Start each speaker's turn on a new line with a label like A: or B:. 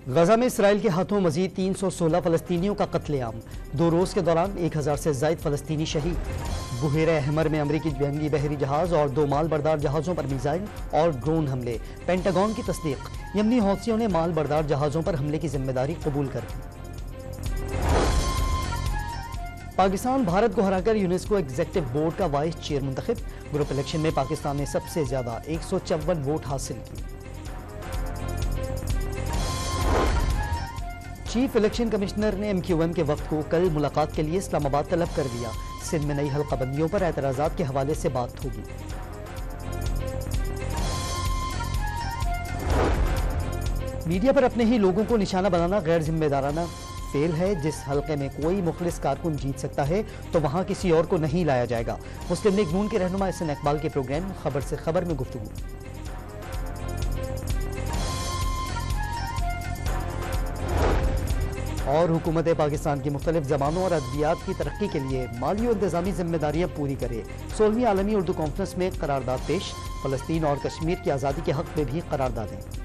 A: गजा में इसराइल के हाथों मजीद 316 फलस्तीनियों का कत्लेआम। 2 रोज के दौरान 1000 से जायद फलस्तीनी शहीद। बुहेरे अहमर में अमरीकी जंगी बहरी जहाज और 2 माल बरदार जहाजों पर मिसाइल और ड्रोन हमले। पेंटागन की तस्दीक, यमनी हौथियों ने माल बरदार जहाजों पर हमले की जिम्मेदारी कबूल कर ली। पाकिस्तान भारत को हराकर यूनेस्को एग्जीक्यूटिव बोर्ड का वाइस चेयर मुंतखब। ग्रुप इलेक्शन में पाकिस्तान ने सबसे ज्यादा 154 वोट हासिल किए। चीफ इलेक्शन कमिश्नर ने MQM के वक्त को कल मुलाकात के लिए इस्लामाबाद तलब कर दिया। सिंध में नई हल्काबंदियों पर एतराज़ात के हवाले से बात होगी। मीडिया पर अपने ही लोगों को निशाना बनाना गैर जिम्मेदाराना फेल है। जिस हल्के में कोई मुखलिस कारकुन जीत सकता है तो वहां किसी और को नहीं लाया जाएगा। मुस्लिम लीग नून के रहनुमा एहसन इकबाल के प्रोग्राम खबर से खबर में गुफ्तगू। और हुकूमत पाकिस्तान की मुख्तलिफ ज़बानों और अदबियात की तरक्की के लिए माली और इंतजामी जिम्मेदारियाँ पूरी करे। 16वीं आलमी उर्दू कॉन्फ्रेंस में करारदाद पेश। फ़लस्तीन और कश्मीर की आज़ादी के हक़ में भी करारदादें।